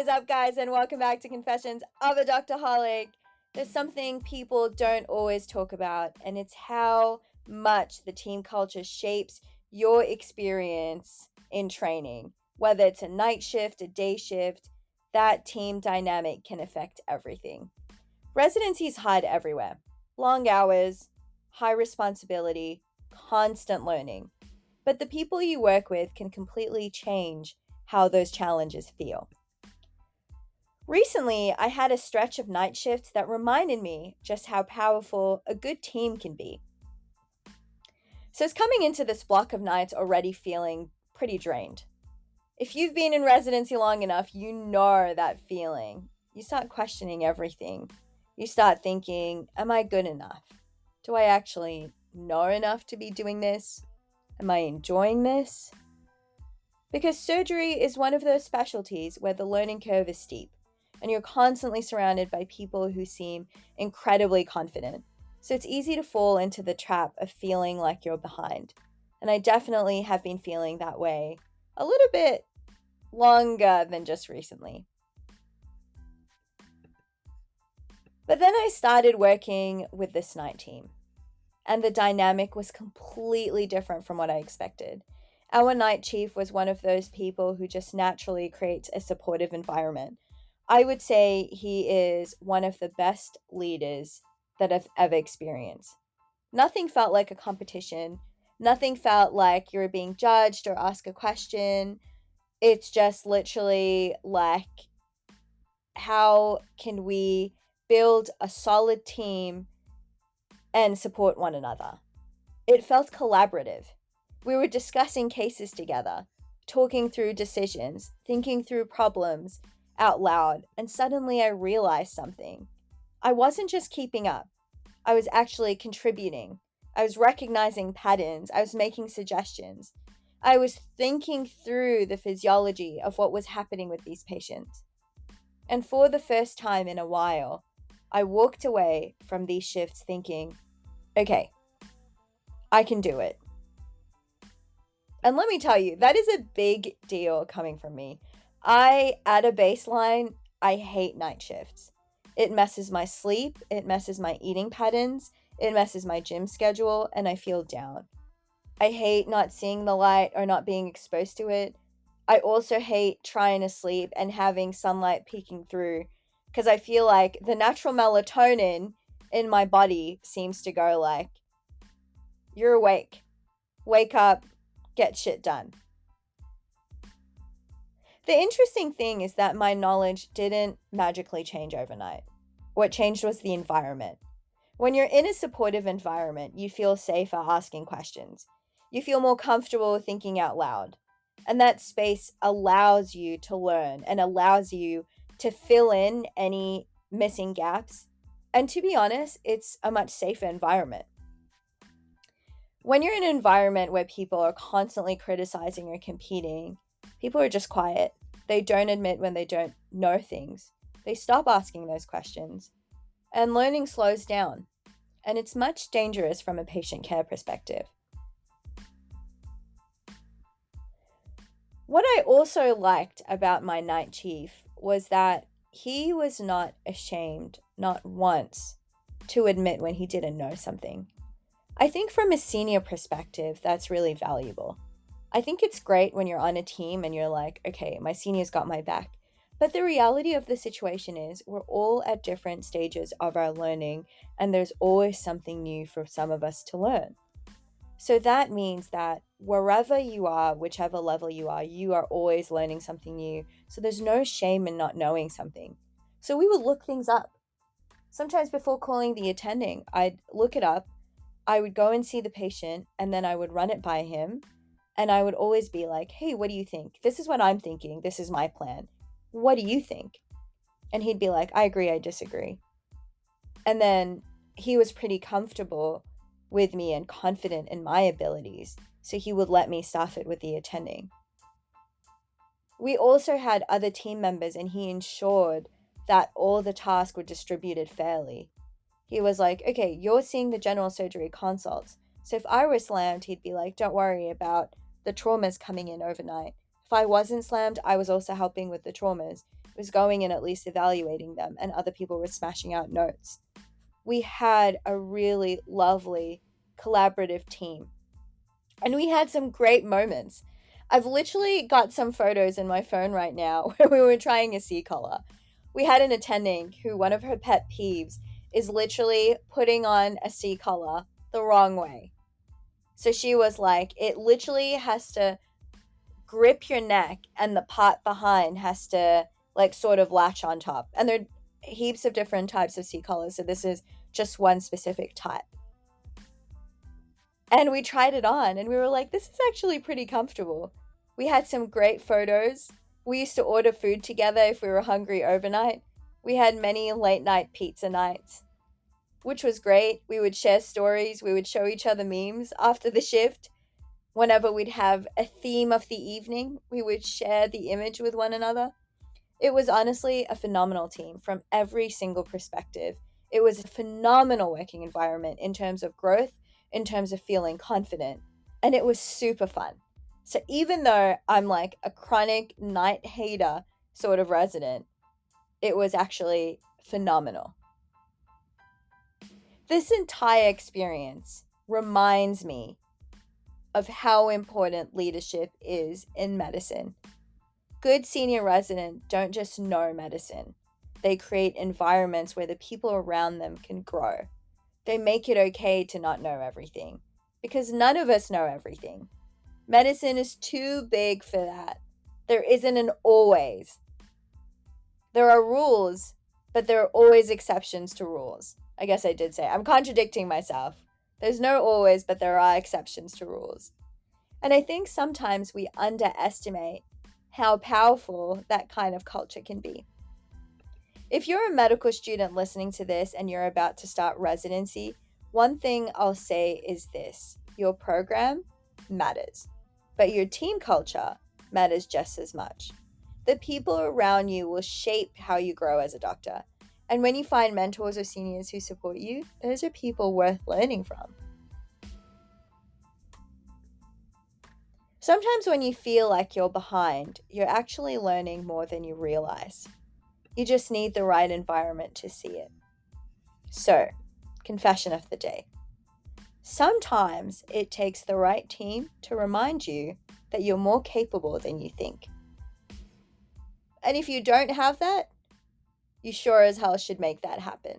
is up, guys, and welcome back to Confessions of a Doctorholic. There's something people don't always talk about, and it's how much the team culture shapes your experience in training. Whether it's a night shift, a day shift, that team dynamic can affect everything. Residencies hide everywhere. Long hours, high responsibility, constant learning. But the people you work with can completely change how those challenges feel. Recently, I had a stretch of night shifts that reminded me just how powerful a good team can be. So it's coming into this block of nights already feeling pretty drained. If you've been in residency long enough, you know that feeling. You start questioning everything. You start thinking, am I good enough? Do I actually know enough to be doing this? Am I enjoying this? Because surgery is one of those specialties where the learning curve is steep, and you're constantly surrounded by people who seem incredibly confident. So it's easy to fall into the trap of feeling like you're behind. And I definitely have been feeling that way a little bit longer than just recently. But then I started working with this night team, and the dynamic was completely different from what I expected. Our night chief was one of those people who just naturally creates a supportive environment. I would say he is one of the best leaders that I've ever experienced. Nothing felt like a competition. Nothing felt like you were being judged or asked a question. It's just literally like, how can we build a solid team and support one another? It felt collaborative. We were discussing cases together, talking through decisions, thinking through problems out loud, and suddenly I realized something. I wasn't just keeping up. I was actually contributing. I was recognizing patterns. I was making suggestions. I was thinking through the physiology of what was happening with these patients. And for the first time in a while, I walked away from these shifts thinking, okay, I can do it. And let me tell you, that is a big deal coming from me. At a baseline, I hate night shifts. It messes my sleep, it messes my eating patterns, it messes my gym schedule, and I feel down. I hate not seeing the light or not being exposed to it. I also hate trying to sleep and having sunlight peeking through, because I feel like the natural melatonin in my body seems to go like, you're awake, wake up, get shit done. The interesting thing is that my knowledge didn't magically change overnight. What changed was the environment. When you're in a supportive environment, you feel safer asking questions. You feel more comfortable thinking out loud. And that space allows you to learn and allows you to fill in any missing gaps. And to be honest, it's a much safer environment. When you're in an environment where people are constantly criticizing or competing, people are just quiet. They don't admit when they don't know things. They stop asking those questions. And learning slows down. And it's much dangerous from a patient care perspective. What I also liked about my night chief was that he was not ashamed, not once, to admit when he didn't know something. I think from a senior perspective, that's really valuable. I think it's great when you're on a team and you're like, okay, my senior's got my back. But the reality of the situation is we're all at different stages of our learning, and there's always something new for some of us to learn. So that means that wherever you are, whichever level you are always learning something new. So there's no shame in not knowing something. So we would look things up. Sometimes before calling the attending, I'd look it up. I would go and see the patient, and then I would run it by him. And I would always be like, hey, what do you think? This is what I'm thinking. This is my plan. What do you think? And he'd be like, I agree, I disagree. And then he was pretty comfortable with me and confident in my abilities. So he would let me staff it with the attending. We also had other team members, and he ensured that all the tasks were distributed fairly. He was like, okay, you're seeing the general surgery consults. So if I were slammed, he'd be like, don't worry about the traumas coming in overnight. If I wasn't slammed, I was also helping with the traumas, was going and at least evaluating them, and other people were smashing out notes. We had a really lovely collaborative team, and we had some great moments. I've literally got some photos in my phone right now where we were trying a C-collar. We had an attending who one of her pet peeves is literally putting on a C-collar the wrong way. So she was like, it literally has to grip your neck and the part behind has to like sort of latch on top. And there are heaps of different types of C-collars, so this is just one specific type. And we tried it on and we were like, this is actually pretty comfortable. We had some great photos. We used to order food together if we were hungry overnight. We had many late night pizza nights, which was great. We would share stories. We would show each other memes after the shift. Whenever we'd have a theme of the evening, we would share the image with one another. It was honestly a phenomenal team from every single perspective. It was a phenomenal working environment in terms of growth, in terms of feeling confident, and it was super fun. So even though I'm like a chronic night hater sort of resident, it was actually phenomenal. This entire experience reminds me of how important leadership is in medicine. Good senior residents don't just know medicine. They create environments where the people around them can grow. They make it okay to not know everything, because none of us know everything. Medicine is too big for that. There isn't an always. There are rules, but there are always exceptions to rules. I guess I did say, I'm contradicting myself. There's no always, but there are exceptions to rules. And I think sometimes we underestimate how powerful that kind of culture can be. If you're a medical student listening to this and you're about to start residency, one thing I'll say is this: your program matters, but your team culture matters just as much. The people around you will shape how you grow as a doctor. And when you find mentors or seniors who support you, those are people worth learning from. Sometimes when you feel like you're behind, you're actually learning more than you realize. You just need the right environment to see it. So, confession of the day. Sometimes it takes the right team to remind you that you're more capable than you think. And if you don't have that, you sure as hell should make that happen.